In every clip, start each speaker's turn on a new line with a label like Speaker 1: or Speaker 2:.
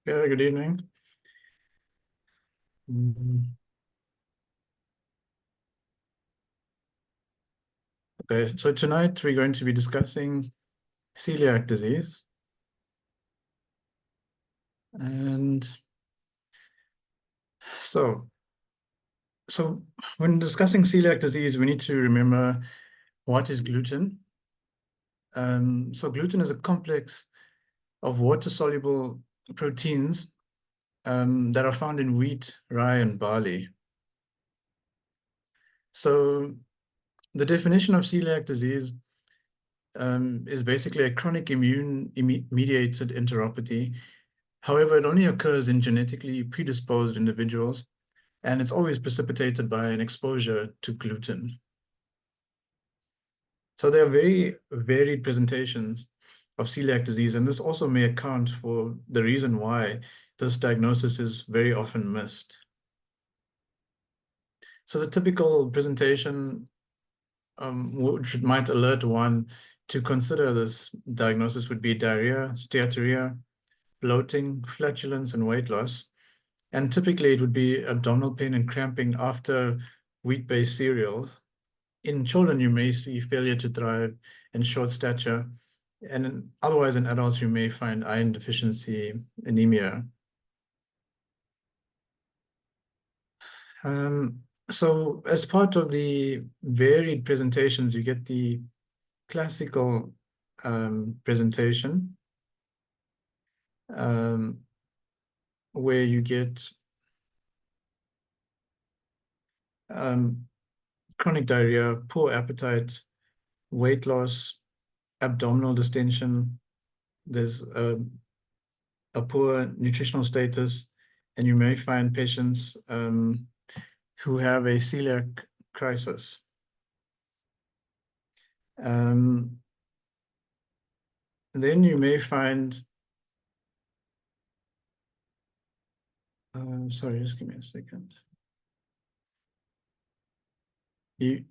Speaker 1: Yeah, good evening. Mm, Okay, so tonight we're going to be discussing celiac disease. And so, so when discussing celiac disease, we need to remember what is gluten. So gluten is a complex of water-soluble proteins that are found in wheat, rye, and barley. So the definition of celiac disease is basically a chronic immune-mediated enteropathy. However, it only occurs in genetically predisposed individuals, and it's always precipitated by an exposure to gluten. So there are very varied presentations of celiac disease, and this also may account for the reason why this diagnosis is very often missed. So the typical presentation, which might alert one to consider this diagnosis, would be diarrhea, steatorrhea, bloating, flatulence, and weight loss. And typically it would be abdominal pain and cramping after wheat-based cereals. In children, you may see failure to thrive and short stature. And otherwise, in adults, you may find iron deficiency, anemia. So as part of the varied presentations, you get the classical presentation, um, where you get chronic diarrhea, poor appetite, weight loss, abdominal distension. There's a poor nutritional status, and you may find patients who have a celiac crisis. Then you may find, sorry, just give me a second. You,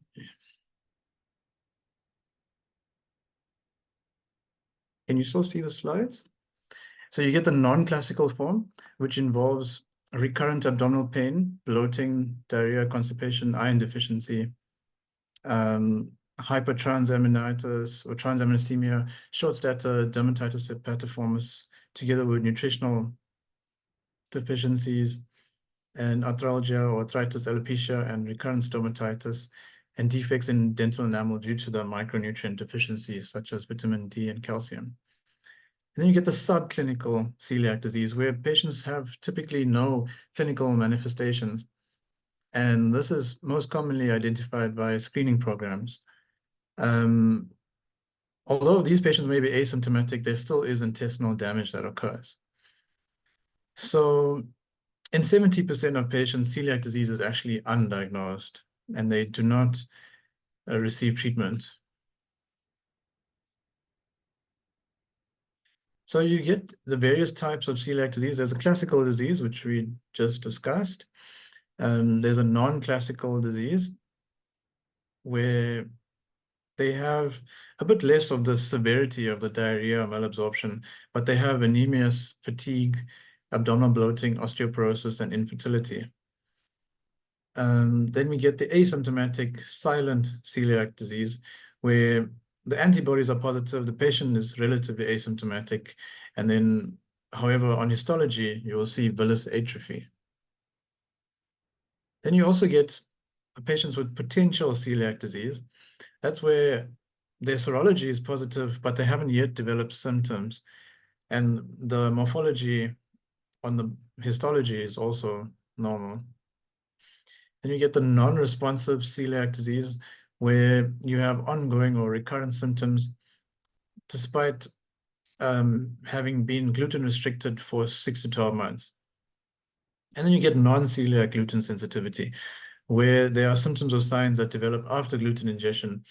Speaker 1: can you still see the slides? So you get the non-classical form, which involves recurrent abdominal pain, bloating, diarrhea, constipation, iron deficiency, hypertransaminitis or transaminisemia, short stature, dermatitis herpetiformis, together with nutritional deficiencies and arthralgia or arthritis alopecia and recurrent stomatitis, and defects in dental enamel due to the micronutrient deficiencies such as vitamin D and calcium. And then you get the subclinical celiac disease, where patients have typically no clinical manifestations. And this is most commonly identified by screening programs. Although these patients may be asymptomatic, there still is intestinal damage that occurs. So in 70% of patients, celiac disease is actually undiagnosed, and they do not receive treatment. So you get the various types of celiac disease. There's a classical disease, which we just discussed. There's a non-classical disease where they have a bit less of the severity of the diarrhea or malabsorption, but they have anemia, fatigue, abdominal bloating, osteoporosis, and infertility. Then we get the asymptomatic silent celiac disease, where the antibodies are positive, the patient is relatively asymptomatic, and then, however, on histology, you will see villus atrophy. Then you also get patients with potential celiac disease. That's where their serology is positive, but they haven't yet developed symptoms. And the morphology on the histology is also normal. Then you get the non-responsive celiac disease, where you have ongoing or recurrent symptoms despite having been gluten restricted for 6 to 12 months. And then you get non-celiac gluten sensitivity, where there are symptoms or signs that develop after gluten ingestion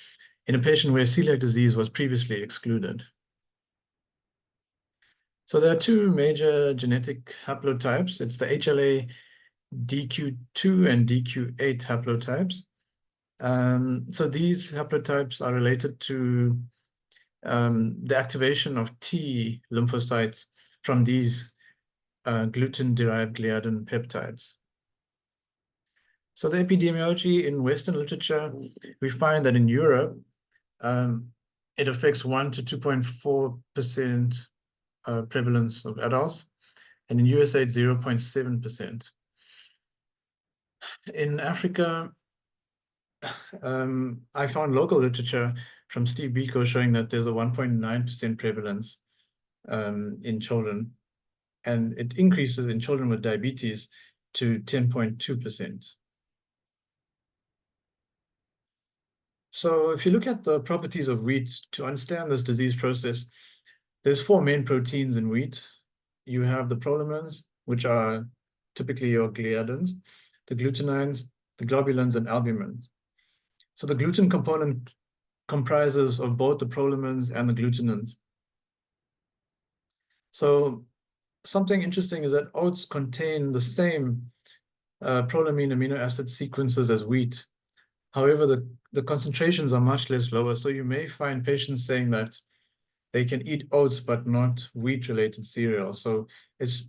Speaker 1: in a patient where celiac disease was previously excluded. So there are two major genetic haplotypes. It's the HLA DQ2 and DQ8 haplotypes. So these haplotypes are related to the activation of T lymphocytes from these gluten-derived gliadin peptides. So the epidemiology in Western literature, we find that in Europe, it affects 1 to 2.4% prevalence of adults, and in USA it's 0.7%. In Africa, I found local literature from Steve Biko showing that there's a 1.9% prevalence in children, and it increases in children with diabetes to 10.2%. So if you look at the properties of wheat to understand this disease process, there's 4 main proteins in wheat. You have the prolamins, which are typically your gliadins, the glutenines, the globulins, and albumins. So the gluten component comprises of both the prolamins and the glutenins. So something interesting is that oats contain the same prolamine amino acid sequences as wheat. However, the concentrations are much less lower. So you may find patients saying that they can eat oats but not wheat-related cereal. So it's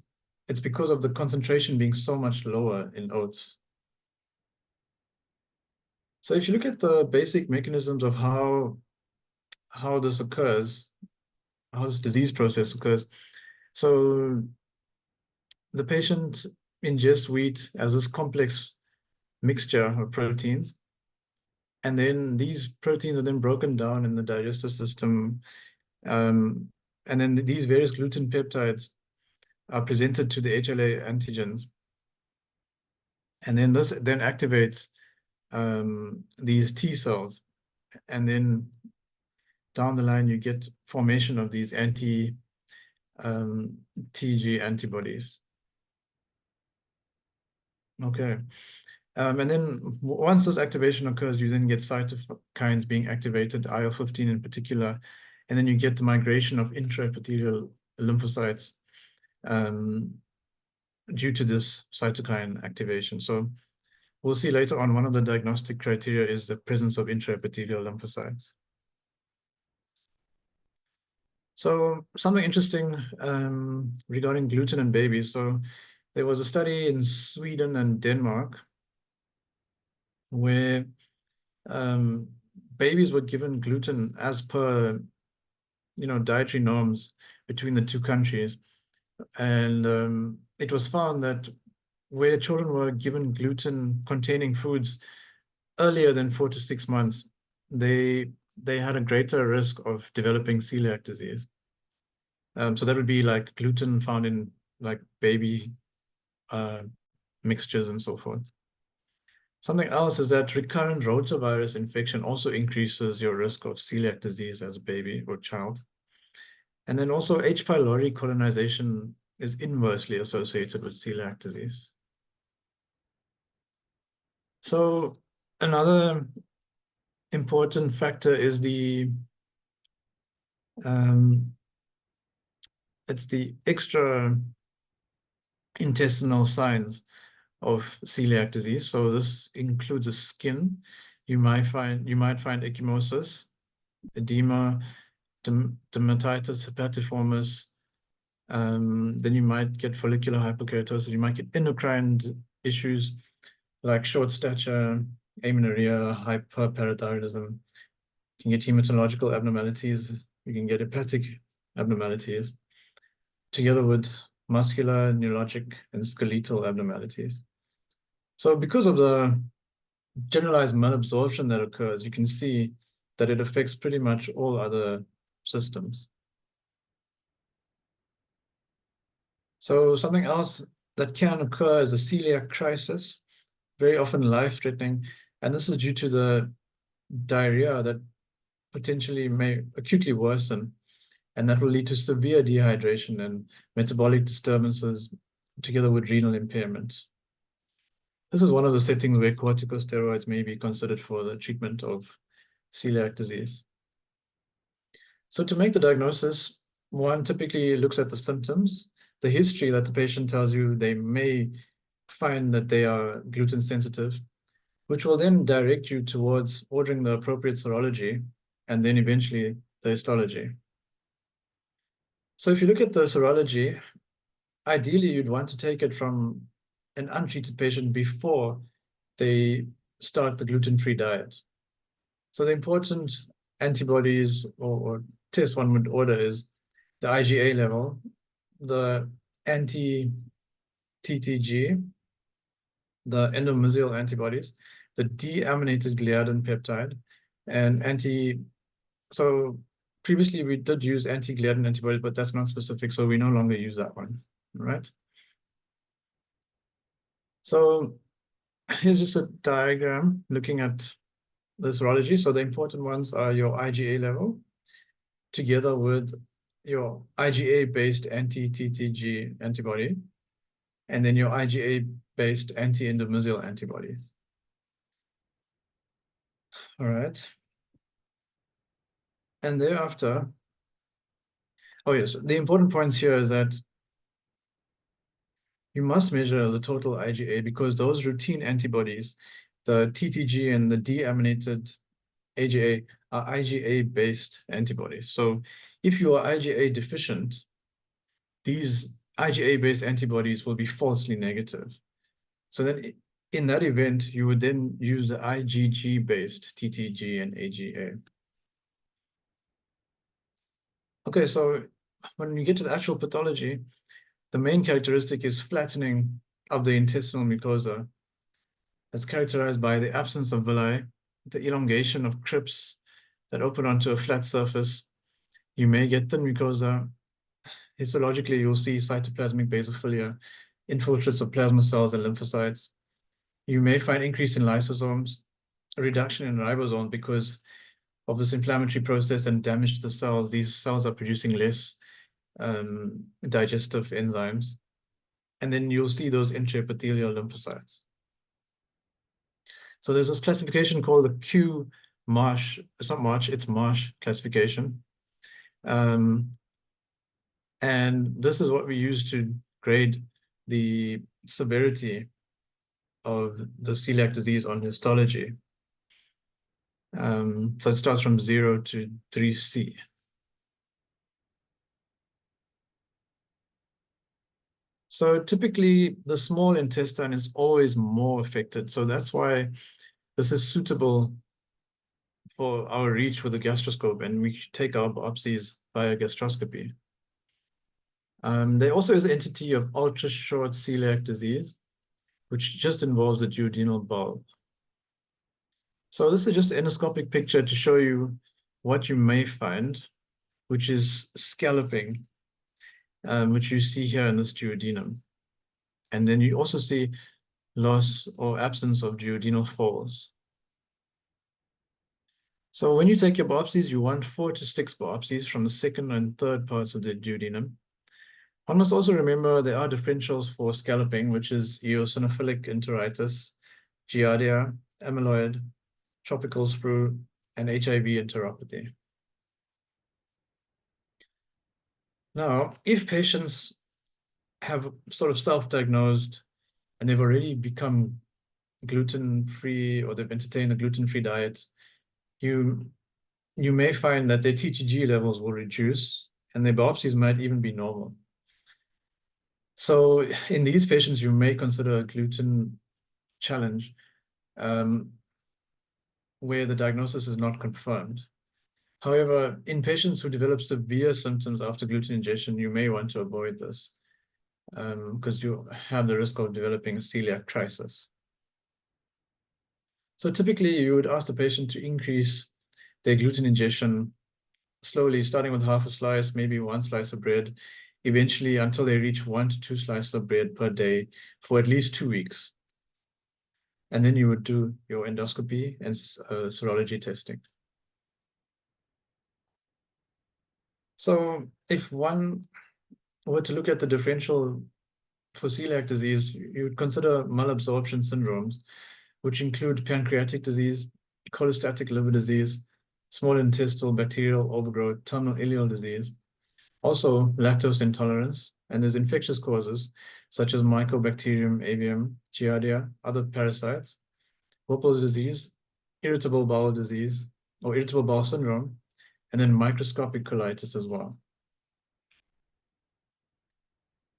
Speaker 1: because of the concentration being so much lower in oats. So if you look at the basic mechanisms of how this occurs, how this disease process occurs, so the patient ingests wheat as this complex mixture of proteins, and then these proteins are then broken down in the digestive system, and then these various gluten peptides are presented to the HLA antigens, and then this then activates these T cells, and then down the line you get formation of these anti-TG antibodies. Okay. And then once this activation occurs, you then get cytokines being activated, IL-15 in particular, and then you get the migration of intraepithelial lymphocytes due to this cytokine activation. So we'll see later on, one of the diagnostic criteria is the presence of intraepithelial lymphocytes. So something interesting regarding gluten in babies. So there was a study in Sweden and Denmark where babies were given gluten as per, dietary norms between the two countries. And it was found that where children were given gluten-containing foods earlier than 4 to 6 months, they had a greater risk of developing celiac disease. So that would be like gluten found in like baby mixtures and so forth. Something else is that recurrent rotavirus infection also increases your risk of celiac disease as a baby or child. And then also H. pylori colonization is inversely associated with celiac disease. So another important factor is it's the extra intestinal signs of celiac disease. So this includes the skin. You might find ecchymosis, edema, dermatitis herpetiformis. Then you might get follicular hyperkeratosis. You might get endocrine issues like short stature, amenorrhea, hyperparathyroidism. You can get hematological abnormalities. You can get hepatic abnormalities, together with muscular, neurologic, and skeletal abnormalities. So because of the generalized malabsorption that occurs, you can see that it affects pretty much all other systems. So something else that can occur is a celiac crisis, very often life-threatening, and this is due to the diarrhea that potentially may acutely worsen, and that will lead to severe dehydration and metabolic disturbances together with renal impairment. This is one of the settings where corticosteroids may be considered for the treatment of celiac disease. So to make the diagnosis, one typically looks at the symptoms, the history that the patient tells you they may find that they are gluten sensitive, which will then direct you towards ordering the appropriate serology and then eventually the histology. So if you look at the serology, ideally you'd want to take it from an untreated patient before they start the gluten-free diet. So the important antibodies or test one would order is the IgA level, the anti-TTG, the endomysial antibodies, the deaminated gliadin peptide, and so previously we did use anti-gliadin antibodies, but that's not specific, so we no longer use that one, right? So here's just a diagram looking at the serology. So the important ones are your IgA level together with your IgA-based anti-TTG antibody, and then your IgA-based anti-endomysial antibodies. All right. And thereafter, oh yes, the important points here is that you must measure the total IgA because those routine antibodies, the TTG and the deaminated AGA, are IgA-based antibodies. So if you are IgA deficient, these IgA-based antibodies will be falsely negative. So then in that event, you would then use the IgG-based TTG and AGA. Okay, so when you get to the actual pathology, the main characteristic is flattening of the intestinal mucosa. It's characterized by the absence of villi, the elongation of crypts that open onto a flat surface. You may get thin mucosa. Histologically, you'll see cytoplasmic basophilia, infiltrates of plasma cells and lymphocytes. You may find increase in lysosomes, a reduction in ribosomes because of this inflammatory process and damage to the cells. These cells are producing less digestive enzymes. And then you'll see those intraepithelial lymphocytes. So there's this classification called the Q-Marsh. It's not Marsh, it's Marsh classification. And this is what we use to grade the severity of the celiac disease on histology. So it starts from 0 to 3C. So typically the small intestine is always more affected. So that's why this is suitable for our reach with a gastroscope, and we take our biopsies via gastroscopy. There also is an entity of ultra-short celiac disease, which just involves the duodenal bulb. So this is just an endoscopic picture to show you what you may find, which is scalloping, which you see here in this duodenum. And then you also see loss or absence of duodenal folds. So when you take your biopsies, you want 4 to 6 biopsies from the second and third parts of the duodenum. One must also remember there are differentials for scalloping, which is eosinophilic enteritis, giardia, amyloid, tropical sprue, and HIV enteropathy. Now, if patients have sort of self-diagnosed and they've already become gluten-free or they've entertained a gluten-free diet, you may find that their TTG levels will reduce and their biopsies might even be normal. So in these patients, you may consider a gluten challenge where the diagnosis is not confirmed. However, in patients who develop severe symptoms after gluten ingestion, you may want to avoid this because you have the risk of developing a celiac crisis. So typically, you would ask the patient to increase their gluten ingestion slowly, starting with half a slice, maybe 1 slice of bread, eventually until they reach 1 to 2 slices of bread per day for at least 2 weeks. And then you would do your endoscopy and serology testing. So if one were to look at the differential for celiac disease, you would consider malabsorption syndromes, which include pancreatic disease, cholestatic liver disease, small intestinal bacterial overgrowth, terminal ileal disease, also lactose intolerance, and there's infectious causes such as Mycobacterium avium, Giardia, other parasites, Whipple's disease, irritable bowel disease, or irritable bowel syndrome, and then microscopic colitis as well.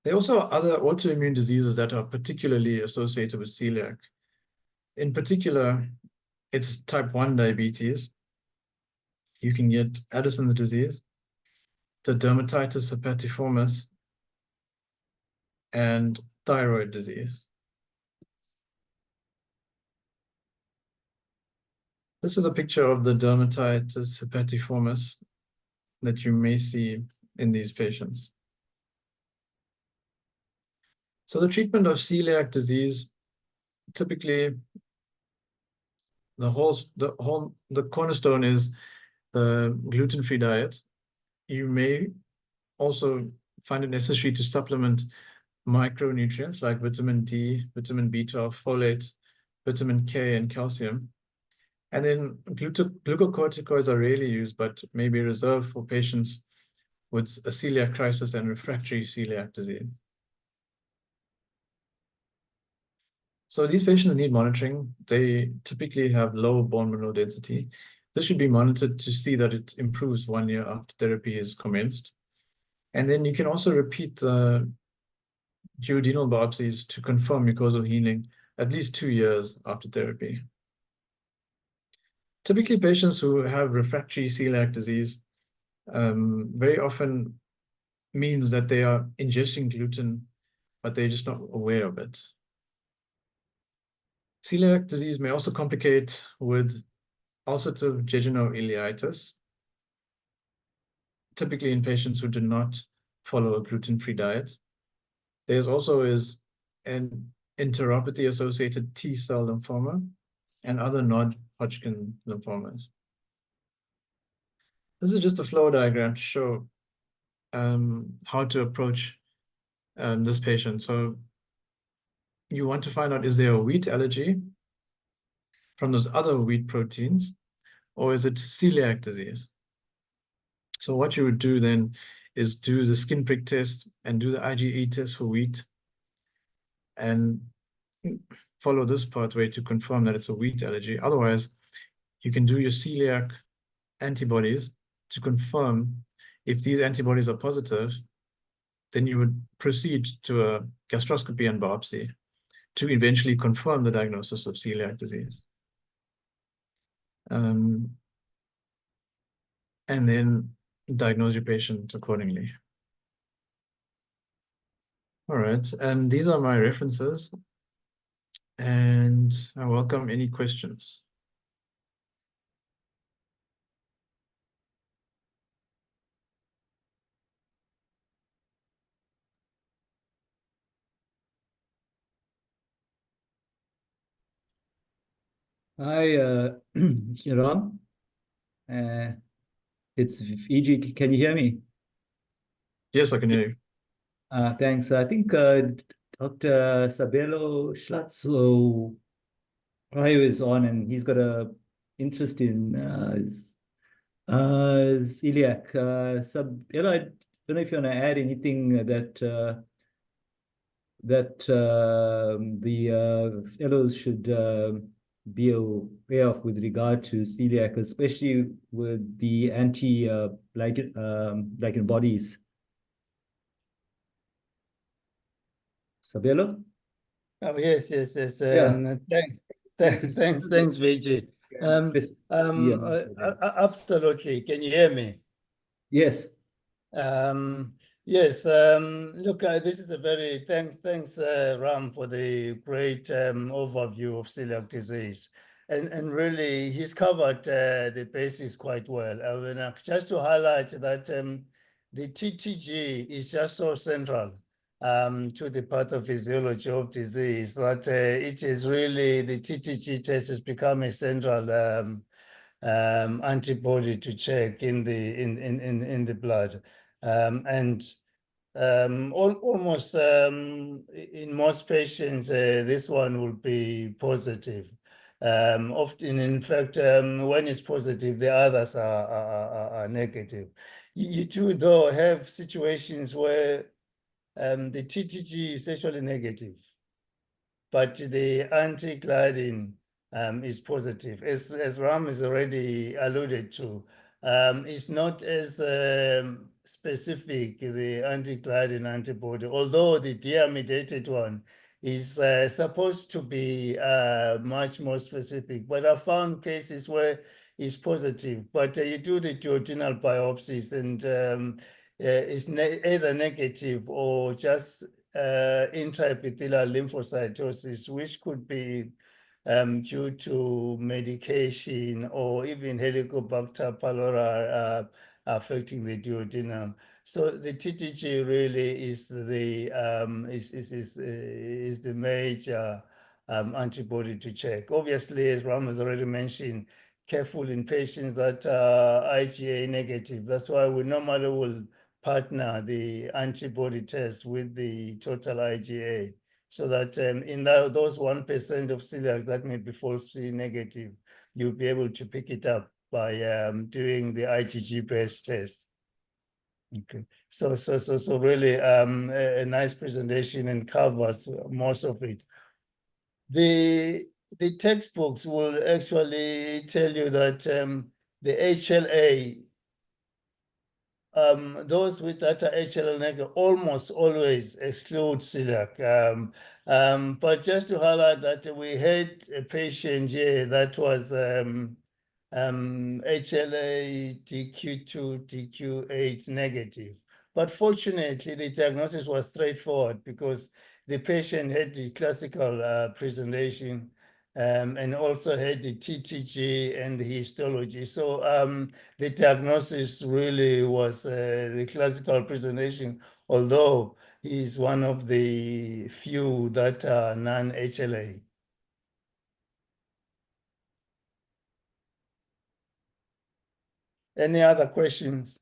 Speaker 1: There are also other autoimmune diseases that are particularly associated with celiac. In particular, it's type 1 diabetes. You can get Addison's disease, the dermatitis herpetiformis, and thyroid disease. This is a picture of the dermatitis herpetiformis that you may see in these patients. So the treatment of celiac disease, typically the cornerstone is the gluten-free diet. You may also find it necessary to supplement micronutrients like vitamin D, vitamin B12, folate, vitamin K, and calcium. And then glucocorticoids are rarely used, but may be reserved for patients with a celiac crisis and refractory celiac disease. So these patients need monitoring. They typically have low bone mineral density. This should be monitored to see that it improves 1 year after therapy is commenced. And then you can also repeat the duodenal biopsies to confirm mucosal healing at least 2 years after therapy. Typically, patients who have refractory celiac disease very often means that they are ingesting gluten, but they're just not aware of it. Celiac disease may also complicate with ulcerative jejunal-ileitis, typically in patients who do not follow a gluten-free diet. There's also an enteropathy-associated T-cell lymphoma and other non-Hodgkin lymphomas. This is just a flow diagram to show how to approach this patient. So you want to find out, is there a wheat allergy from those other wheat proteins, or is it celiac disease? So what you would do then is do the skin prick test and do the IgE test for wheat and follow this pathway to confirm that it's a wheat allergy. Otherwise, you can do your celiac antibodies to confirm if these antibodies are positive, then you would proceed to a gastroscopy and biopsy to eventually confirm the diagnosis of celiac disease. And then diagnose your patient accordingly. All right, and these are my references, and I welcome any questions.
Speaker 2: Hi, Rahm. It's EG. Can you hear me?
Speaker 1: Yes, I can hear you.
Speaker 2: Thanks. I think Dr. Sabelo Hlatshwayo is on, and he's got a interest in celiac. Sabelo, I don't know if you want to add anything that the fellows should be aware of with regard to celiac, especially with the anti-glycan bodies. Sabelo?
Speaker 3: Oh, yes.
Speaker 2: Yeah.
Speaker 3: Thanks, Vijay. Absolutely. Can you hear me?
Speaker 2: Yes.
Speaker 3: Yes. Look, this is a very thanks, Ram, for the great overview of celiac disease, and really he's covered the basis quite well. Just to highlight that the TTG is just so central to the pathophysiology of disease that it is really the TTG test has become a central antibody to check in the blood. Almost in most patients, this one will be positive. Often, in fact, when it's positive, the others are negative. You do, though, have situations where the TTG is actually negative, but the anti-gliadin is positive. As Ram has already alluded to, it's not as specific, the anti-gliadin antibody, although the deamidated one is supposed to be much more specific. But I found cases where it's positive, but you do the duodenal biopsies and it's either negative or just intraepithelial lymphocytosis, which could be due to medication or even Helicobacter pylori affecting the duodenum. So the TTG really is the major antibody to check. Obviously, as Rahm has already mentioned, careful in patients that are IgA negative. That's why we normally will partner the antibody test with the total IgA, so that in those 1% of celiac that may be falsely negative, you'll be able to pick it up by doing the IgG-based test. Okay, so really a nice presentation and covers most of it. The textbooks will actually tell you that the HLA, those with that are HLA negative almost always exclude celiac. But just to highlight that we had a patient here that was HLA DQ2, DQ8 negative. But fortunately, the diagnosis was straightforward because the patient had the classical presentation and also had the TTG and the histology. So the diagnosis really was the classical presentation, although he's one of the few that are non-HLA. Any other questions?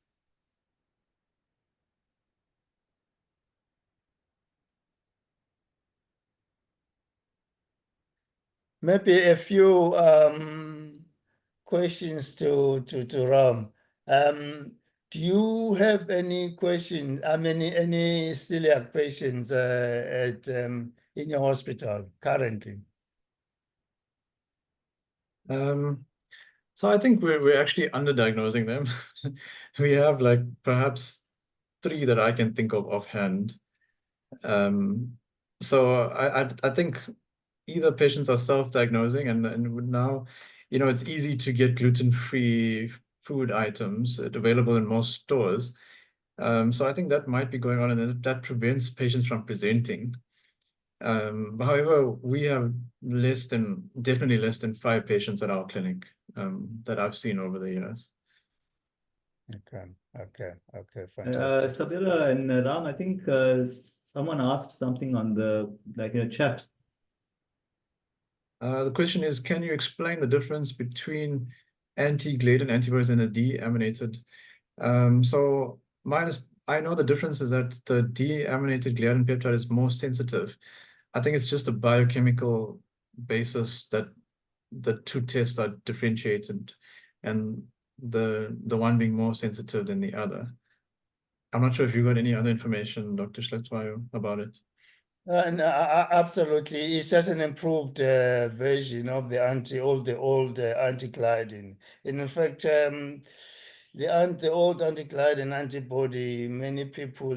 Speaker 3: Maybe a few questions to Rahm. Do you have any questions? I mean, any celiac patients in your hospital currently?
Speaker 1: So I think we're actually underdiagnosing them. We have like perhaps 3 that I can think of offhand. So I think either patients are self-diagnosing and now, you know, it's easy to get gluten-free food items available in most stores. So I think that might be going on, and that prevents patients from presenting. However, we have definitely less than 5 patients at our clinic that I've seen over the years.
Speaker 3: Okay, fantastic.
Speaker 2: Sabelo and Rahm, I think someone asked something on the chat.
Speaker 1: The question is, can you explain the difference between anti-gliadin antibodies and the deaminated? So I know the difference is that the deaminated gliadin peptide is more sensitive. I think it's just a biochemical basis that the 2 tests are differentiated, and the one being more sensitive than the other. I'm not sure if you got any other information, Dr. Hlatshwayo, about it.
Speaker 3: No, absolutely. It's just an improved version of the old anti-gliadin. In fact, the old anti-gliadin antibody, many people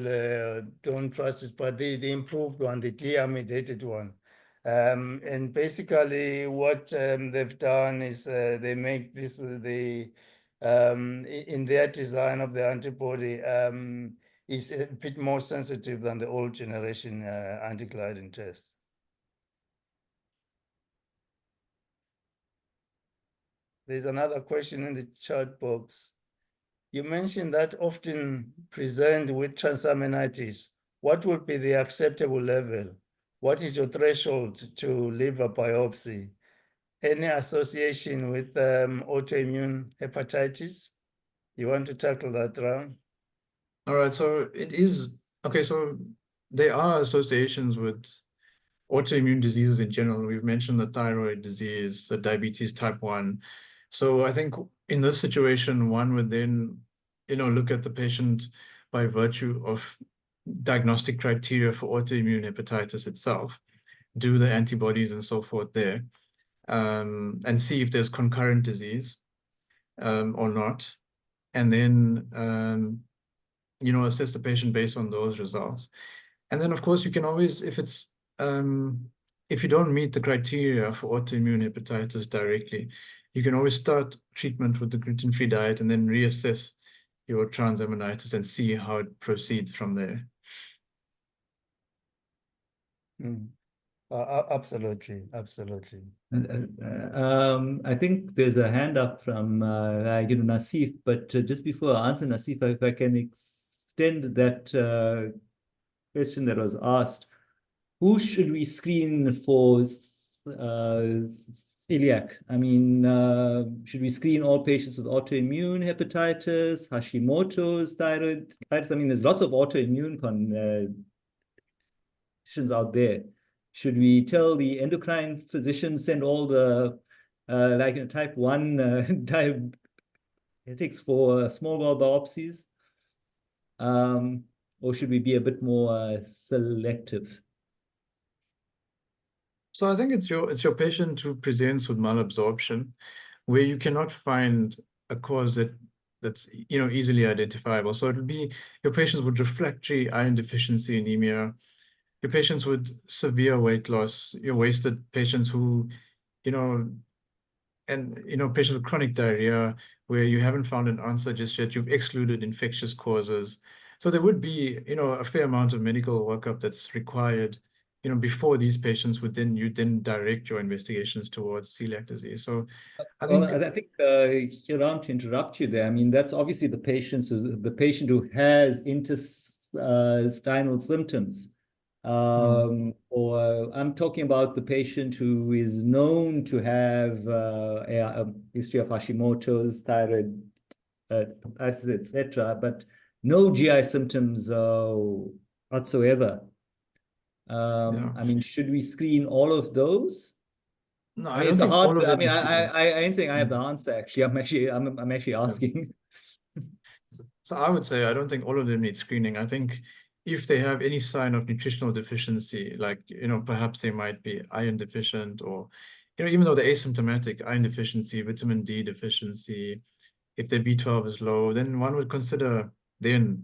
Speaker 3: don't trust it, but the improved one, the deamidated one. And basically what they've done is they make this in their design of the antibody is a bit more sensitive than the old generation anti-gliadin test. There's another question in the chat box. You mentioned that often present with transaminitis. What would be the acceptable level? What is your threshold to liver biopsy? Any association with autoimmune hepatitis? You want to tackle that, Rahm?
Speaker 1: All right, so it is okay. So there are associations with autoimmune diseases in general. We've mentioned the thyroid disease, the diabetes type 1. So I think in this situation, one would then, you know, look at the patient by virtue of diagnostic criteria for autoimmune hepatitis itself, do the antibodies and so forth there, and see if there's concurrent disease or not. And then assess the patient based on those results. And then, of course, you can always, if you don't meet the criteria for autoimmune hepatitis directly, you can always start treatment with the gluten-free diet and then reassess your transaminitis and see how it proceeds from there.
Speaker 3: Absolutely, absolutely.
Speaker 2: I think there's a hand up from Nasif, but just before I answer Nasif, if I can extend that question that was asked, who should we screen for celiac? I mean, should we screen all patients with autoimmune hepatitis, Hashimoto's thyroid? I mean, there's lots of autoimmune conditions out there. Should we tell the endocrine physician send all the type 1 diabetics for small bowel biopsies? Or should we be a bit more selective?
Speaker 1: So I think it's your patient who presents with malabsorption, where you cannot find a cause that's easily identifiable. So it'll be your patients with refractory iron deficiency anemia, your patients with severe weight loss, your wasted patients who, patients with chronic diarrhea, where you haven't found an answer just yet, you've excluded infectious causes. So there would be, a fair amount of medical workup that's required, before these patients you then direct your investigations towards celiac disease. So I think,
Speaker 2: Rahm, to interrupt you there, I mean, that's obviously the patient who has intestinal symptoms. Or I'm talking about the patient who is known to have a history of Hashimoto's, thyroid, etc., but no GI symptoms whatsoever. I mean, should we screen all of those?
Speaker 1: No,
Speaker 2: I mean, it's a hard. I mean, I ain't saying I have the
Speaker 1: Mm.
Speaker 2: answer. Actually, I'm actually asking.
Speaker 1: So I would say I don't think all of them need screening. I think if they have any sign of nutritional deficiency, like, perhaps they might be iron deficient, or, even though they're asymptomatic, iron deficiency, vitamin D deficiency, if their B12 is low, then one would consider then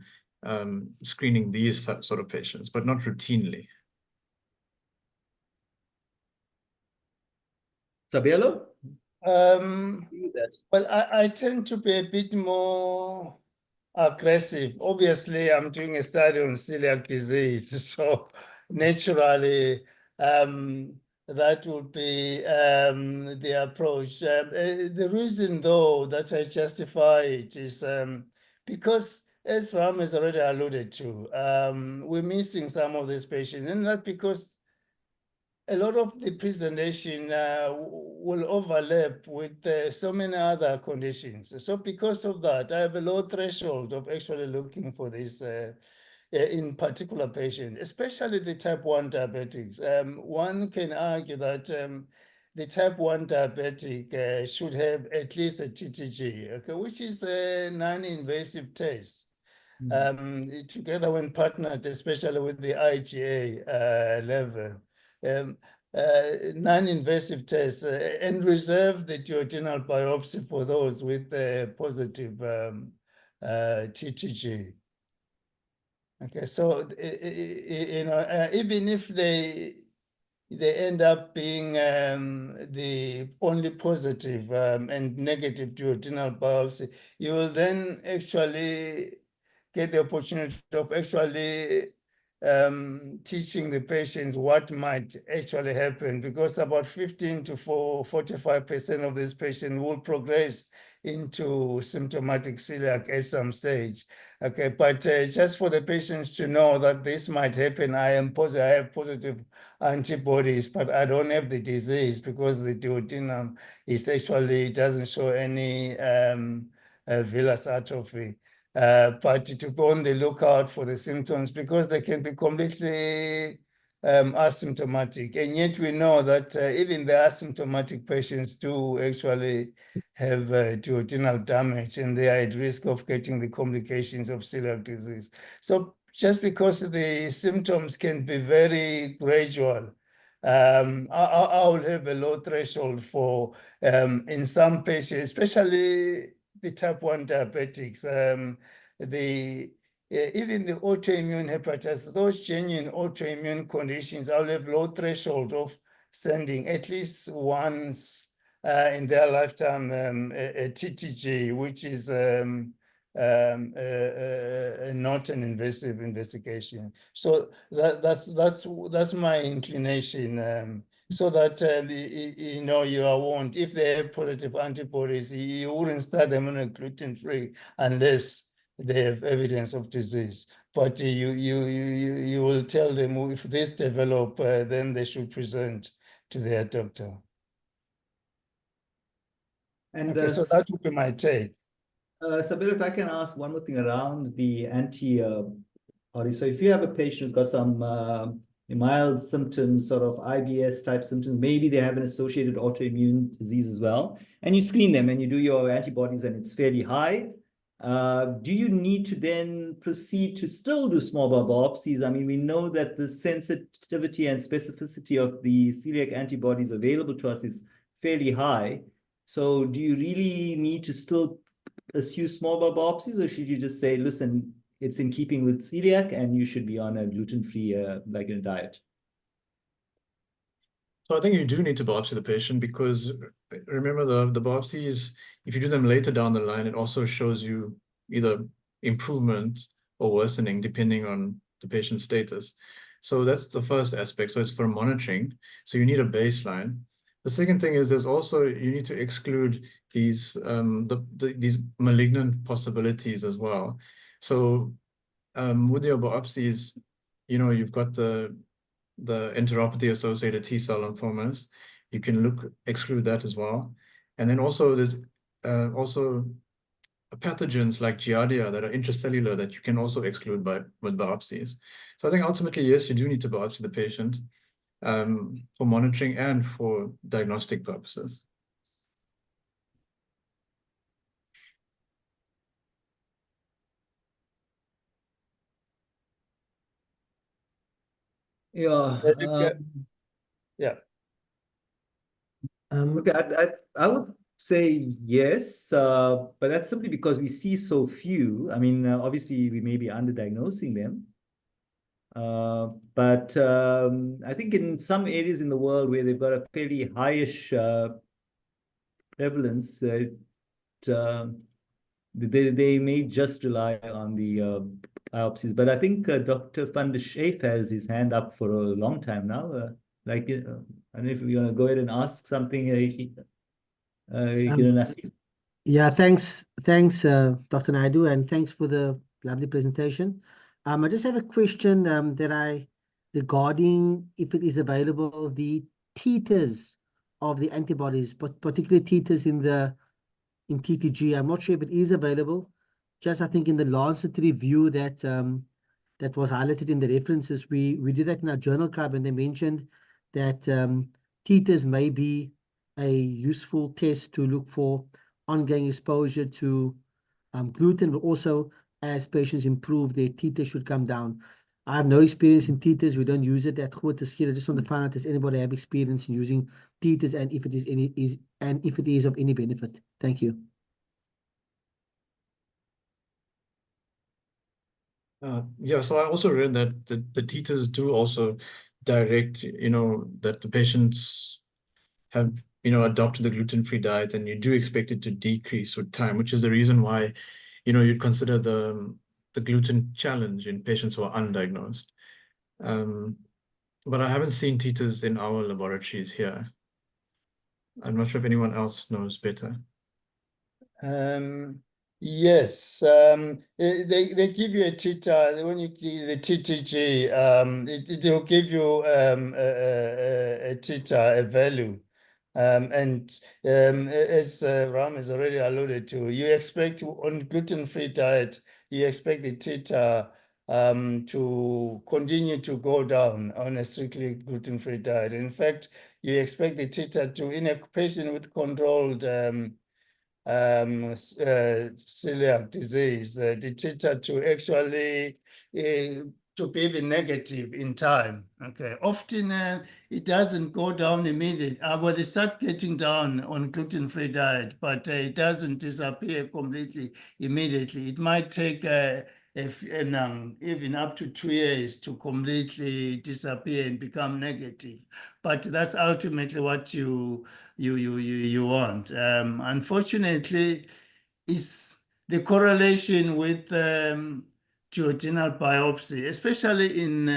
Speaker 1: screening these sort of patients, but not routinely.
Speaker 2: Sabelo?
Speaker 3: Well, I tend to be a bit more aggressive. Obviously, I'm doing a study on celiac disease, so naturally, that would be the approach. The reason, though, that I justify it is because, as Rahm has already alluded to, we're missing some of these patients, and that's because a lot of the presentation will overlap with so many other conditions. So because of that, I have a low threshold of actually looking for this in particular patient, especially the type 1 diabetics. One can argue that the type 1 diabetic should have at least a TTG, okay, which is a non-invasive test. Together when partnered, especially with the IgA level. Non-invasive tests and reserve the duodenal biopsy for those with positive TTG. Okay, so even if they end up being the only positive and negative duodenal biopsy, you will then actually get the opportunity of actually teaching the patients what might actually happen, because about 15 to 45% of these patients will progress into symptomatic celiac at some stage. Okay, but just for the patients to know that this might happen, I have positive antibodies, but I don't have the disease because the duodenum doesn't show any villus atrophy. But to go on the lookout for the symptoms, because they can be completely asymptomatic. And yet we know that even the asymptomatic patients do actually have duodenal damage, and they are at risk of getting the complications of celiac disease. So just because the symptoms can be very gradual, I will have a low threshold for, in some patients, especially the type 1 diabetics, even the autoimmune hepatitis, those genuine autoimmune conditions, I'll have low threshold of sending at least once in their lifetime a TTG, which is not an invasive investigation. So that's my inclination. So that you know, you are warned if they have positive antibodies, you wouldn't start them on a gluten-free unless they have evidence of disease. But you will tell them if this develop, then they should present to their doctor.
Speaker 2: And
Speaker 3: Okay, so that would be my take.
Speaker 2: Sabelo, if I can ask one more thing around the antibody. So if you have a patient who's got some mild symptoms, sort of IBS type symptoms, maybe they have an associated autoimmune disease as well, and you screen them and you do your antibodies and it's fairly high, do you need to then proceed to still do small bowel biopsies? I mean, we know that the sensitivity and specificity of the celiac antibodies available to us is fairly high. So do you really need to still pursue small bowel biopsies, or should you just say, listen, it's in keeping with celiac and you should be on a gluten-free diet?
Speaker 1: So I think you do need to biopsy the patient, because remember the biopsies, if you do them later down the line, it also shows you either improvement or worsening depending on the patient's status. So that's the first aspect. So it's for monitoring. So you need a baseline. The second thing is there's also, you need to exclude these these malignant possibilities as well. So with your biopsies, you know, you've got the enteropathy-associated T-cell lymphomas. You can exclude that as well. And then also there's also pathogens like Giardia that are intracellular that you can also exclude with biopsies. So I think ultimately, yes, you do need to biopsy the patient for monitoring and for diagnostic purposes.
Speaker 2: Yeah.
Speaker 3: Yeah.
Speaker 2: Okay, I would say yes, but that's simply because we see so few. I mean, obviously we may be underdiagnosing them. But I think in some areas in the world where they've got a fairly highish prevalence, they may just rely on the biopsies. But I think Dr. van der Scheef has his hand up for a long time now. I don't know if you want to go ahead and ask something, Nasif.
Speaker 4: Yeah, thanks, Dr. Naidu, and thanks for the lovely presentation. I just have a question regarding if it is available, the titers of the antibodies, but particularly titers in TTG. I'm not sure if it is available. Just I think in the Lancet review that that was highlighted in the references, we did that in our journal club, and they mentioned that titers may be a useful test to look for ongoing exposure to gluten, but also as patients improve, their titers should come down. I have no experience in titers. We don't use it at Groote Schuur. I just want to find out, does anybody have experience in using titers, and if it is of any benefit? Thank you.
Speaker 1: Yeah, so I also read that the titers do also direct, you know, that the patients have, you know, adopted the gluten-free diet, and you do expect it to decrease with time, which is the reason why, you know, you'd consider the gluten challenge in patients who are undiagnosed. But I haven't seen titers in our laboratories here. I'm not sure if anyone else knows better.
Speaker 3: Yes, they give you a titer when you do the TTG. It will give you a titer, a value, and as Rahm has already alluded to, you expect on gluten-free diet, you expect the titer to continue to go down on a strictly gluten-free diet. In fact, you expect the titer to, in a patient with controlled celiac disease, the titer to actually to be even negative in time. Okay, often it doesn't go down immediately. But they start getting down on gluten-free diet, but it doesn't disappear completely immediately. It might take if even up to 2 years to completely disappear and become negative. But that's ultimately what you want. Unfortunately, is the correlation with duodenal biopsy, especially in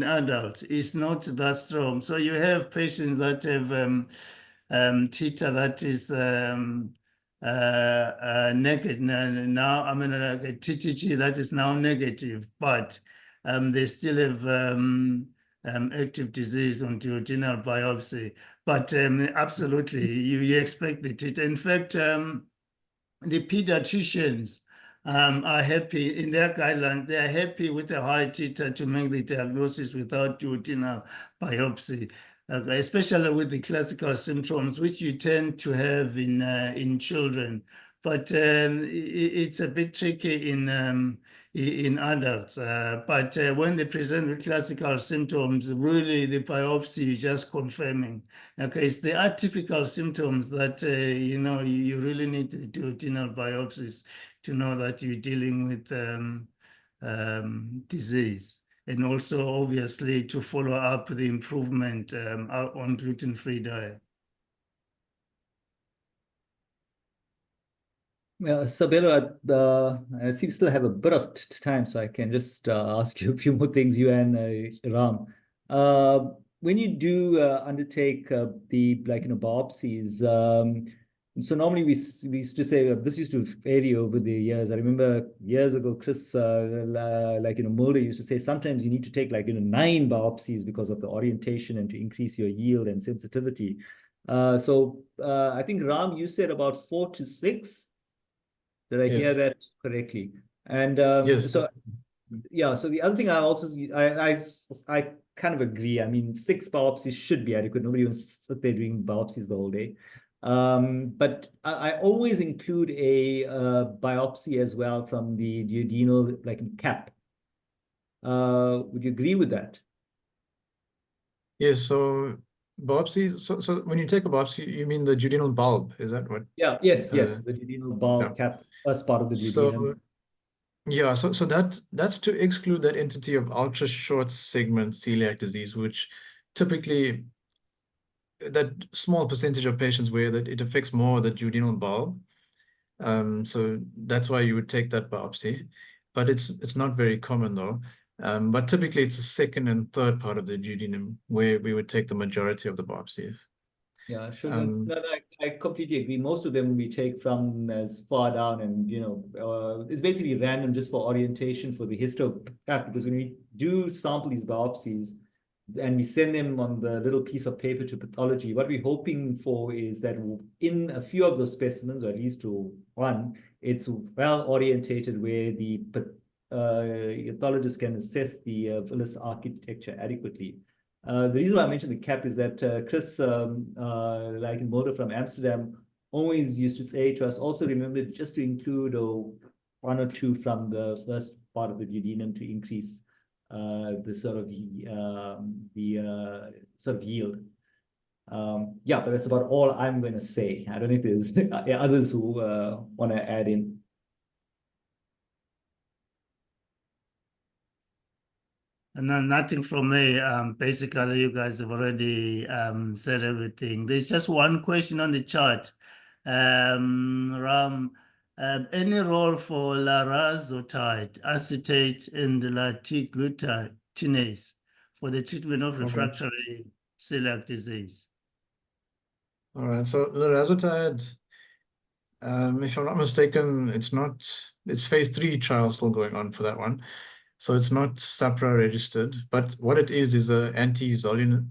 Speaker 3: adults, is not that strong. So you have patients that have titer that is negative now. I mean, like a TTG that is now negative, but they still have active disease on duodenal biopsy. But absolutely, you expect the titer. In fact, the pediatricians are happy in their guidelines. They are happy with a high titer to make the diagnosis without duodenal biopsy, especially with the classical symptoms, which you tend to have in children. But it's a bit tricky in adults. But when they present with classical symptoms, really the biopsy is just confirming. Okay, it's the atypical symptoms that you really need to do duodenal biopsies to know that you're dealing with disease, and also obviously to follow up the improvement on gluten-free diet.
Speaker 2: Sabelo, I seem to still have a bit of time, so I can just ask you a few more things, you and Rahm. When you do undertake the biopsies, so normally we used to say this used to vary over the years. I remember years ago, Chris, Mulder used to say sometimes you need to take 9 biopsies because of the orientation and to increase your yield and sensitivity. So I think Rahm, you said about 4 to 6. Did I hear
Speaker 1: Yes.
Speaker 2: that correctly? And
Speaker 1: Yes.
Speaker 2: so yeah, so the other thing I also I kind of agree. I mean, 6 biopsies should be adequate. Nobody wants to sit there doing biopsies the whole day. But I always include a biopsy as well from the duodenal, cap. Would you agree with that?
Speaker 1: Yes, so biopsies, so when you take a biopsy, you mean the duodenal bulb, is that what?
Speaker 2: Yeah, yes, the duodenal bulb
Speaker 1: Yeah.
Speaker 2: cap, first part of the duodenum.
Speaker 1: So yeah, so that's to exclude that entity of ultra short segment celiac disease, which typically that small percentage of patients where that it affects more the duodenal bulb. So that's why you would take that biopsy, but it's not very common though. But typically it's the second and third part of the duodenum where we would take the majority of the biopsies.
Speaker 2: Yeah, sure. No, I completely agree. Most of them we take from as far down, and it's basically random just for orientation for the histopath. Because when we do sample these biopsies and we send them on the little piece of paper to pathology, what we're hoping for is that in a few of those specimens, or at least to one, it's well orientated where the pathologist can assess the villus architecture adequately. The reason why I mentioned the cap is that Chris, in Mulder from Amsterdam, always used to say to us, also remember just to include 1 or 2 from the first part of the duodenum to increase the sort of yield. Yeah, but that's about all I'm going to say. I don't know if there's others who want to add in.
Speaker 3: And then nothing from me. Basically, you guys have already said everything. There's just one question on the chart. Ram, any role for larazotide, acetate, and latiglutinase for the treatment of refractory celiac disease?
Speaker 1: All right, so larazotide, if I'm not mistaken, it's phase 3 trial still going on for that one. So it's not SAPRA registered, but what it is a anti-zonulin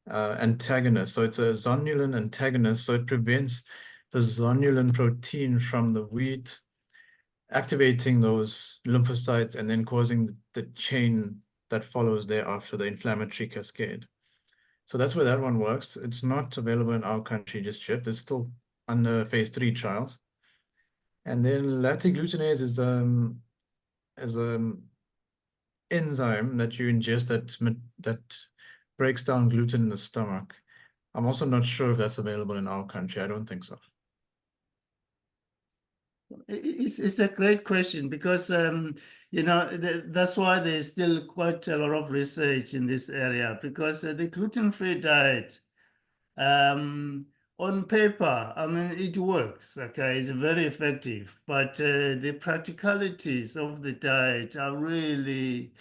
Speaker 1: antagonist. So it's a zonulin antagonist. So it prevents the zonulin protein from the wheat activating those lymphocytes and then causing the chain that follows thereafter, the inflammatory cascade. So that's where that one works. It's not available in our country just yet. It's still under phase 3 trials. And then latiglutinase is enzyme that you ingest that breaks down gluten in the stomach. I'm also not sure if that's available in our country. I don't think so.
Speaker 3: It's a great question because that's why there's still quite a lot of research in this area because the gluten-free diet, on paper, I mean, it works. Okay, it's very effective, but the practicalities of the diet are really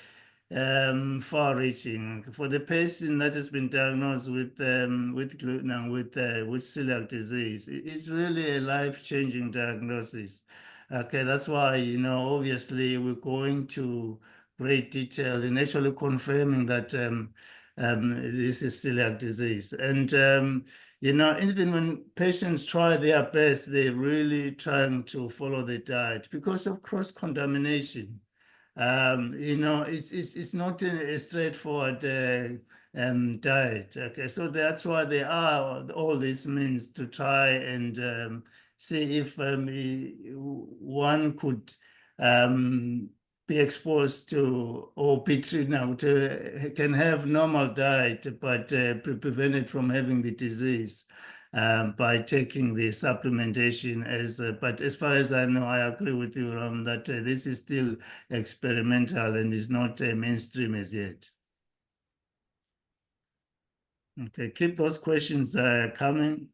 Speaker 3: far-reaching. For the patient that has been diagnosed with gluten and with celiac disease, it's really a life-changing diagnosis. Okay, that's why, obviously we're going to great detail in actually confirming that this is celiac disease. And even when patients try their best, they're really trying to follow the diet because of cross-contamination. It's not a straightforward diet. Okay, so that's why there are all these means to try and see if one could be exposed to or be treated now can have normal diet, but prevented from having the disease by taking the supplementation but as far as I know, I agree with you, Ram, that this is still experimental and is not mainstream as yet. Okay, keep those questions coming.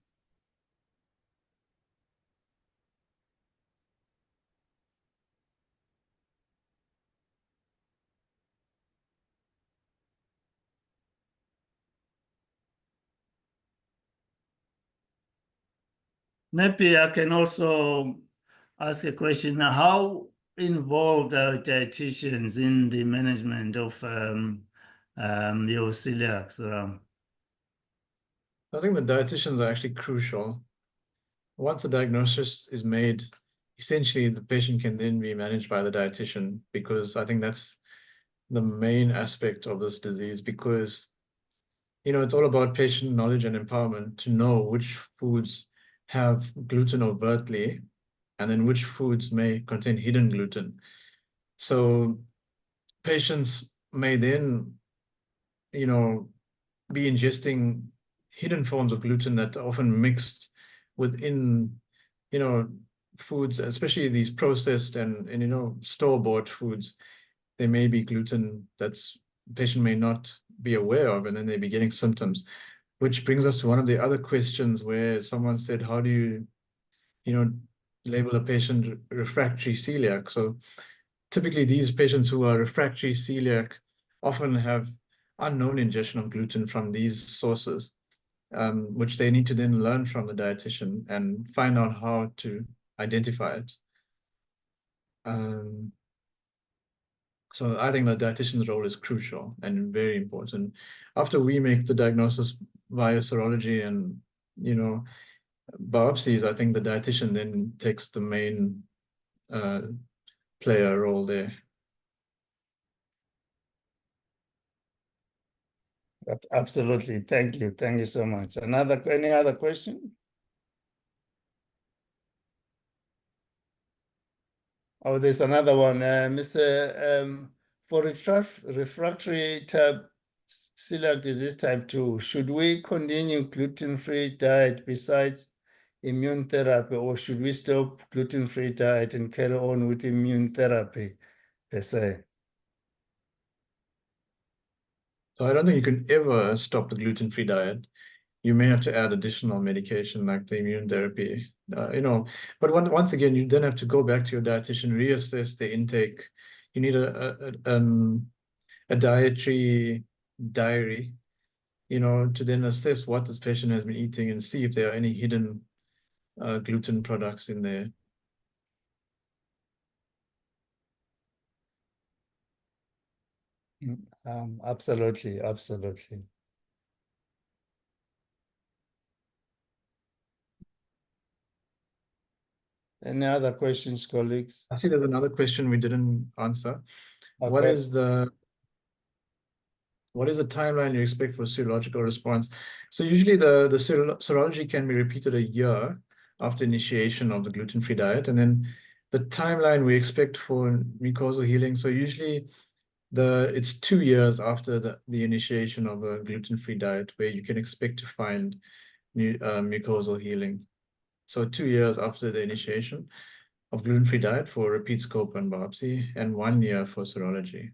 Speaker 3: Maybe I can also ask a question. How involved are dietitians in the management of your celiacs, Ram?
Speaker 1: I think the dietitians are actually crucial. Once a diagnosis is made, essentially the patient can then be managed by the dietitian, because I think that's the main aspect of this disease, because it's all about patient knowledge and empowerment to know which foods have gluten overtly and then which foods may contain hidden gluten. So patients may then, be ingesting hidden forms of gluten that are often mixed within, foods, especially these processed and store-bought foods. There may be gluten that's patient may not be aware of, and then they be getting symptoms, which brings us to one of the other questions where someone said, how do you label a patient refractory celiac? So typically these patients who are refractory celiac often have unknown ingestion of gluten from these sources, which they need to then learn from the dietitian and find out how to identify it. So I think the dietitian's role is crucial and very important. After we make the diagnosis via serology and, biopsies, I think the dietitian then takes the main player role there.
Speaker 3: Absolutely. Thank you. Thank you so much. Any other question? Oh, there's another one. Mr. For refractory type celiac disease type 2, should we continue gluten-free diet besides immune therapy, or should we stop gluten-free diet and carry on with immune therapy per se?
Speaker 1: So I don't think you can ever stop the gluten-free diet. You may have to add additional medication like the immune therapy, but once again, you then have to go back to your dietitian, reassess the intake. You need a dietary diary, to then assess what this patient has been eating and see if there are any hidden gluten products in there.
Speaker 3: Absolutely, absolutely. Any other questions, colleagues?
Speaker 1: I see there's another question we didn't answer.
Speaker 3: Okay.
Speaker 1: What is the timeline you expect for serological response? So usually the serology can be repeated a year after initiation of the gluten-free diet, and then the timeline we expect for mucosal healing. So usually it's 2 years after the initiation of a gluten-free diet where you can expect to find mucosal healing. So 2 years after the initiation. of gluten-free diet for repeat scope and biopsy, and 1 year for serology.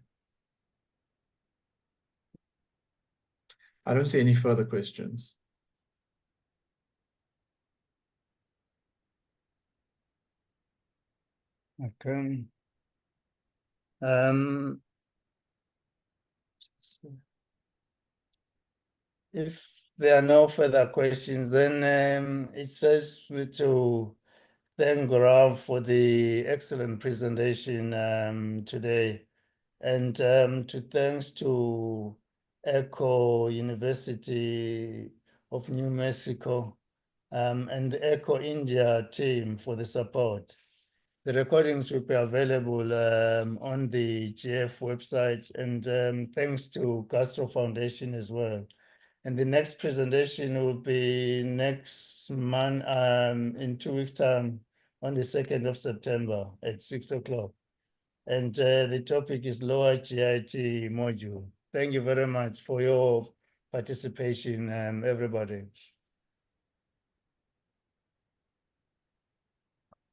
Speaker 1: I don't see any further questions.
Speaker 3: Okay. If there are no further questions, then it says me to thank Rahm for the excellent presentation today, and to thanks to ECHO University of New Mexico and the ECHO India team for the support. The recordings will be available on the GF website, and thanks to Gastro Foundation as well. And the next presentation will be next month, in 2 weeks' time, on the 2nd of September at 6 o'clock. And the topic is lower GIT module. Thank you very much for your participation, everybody.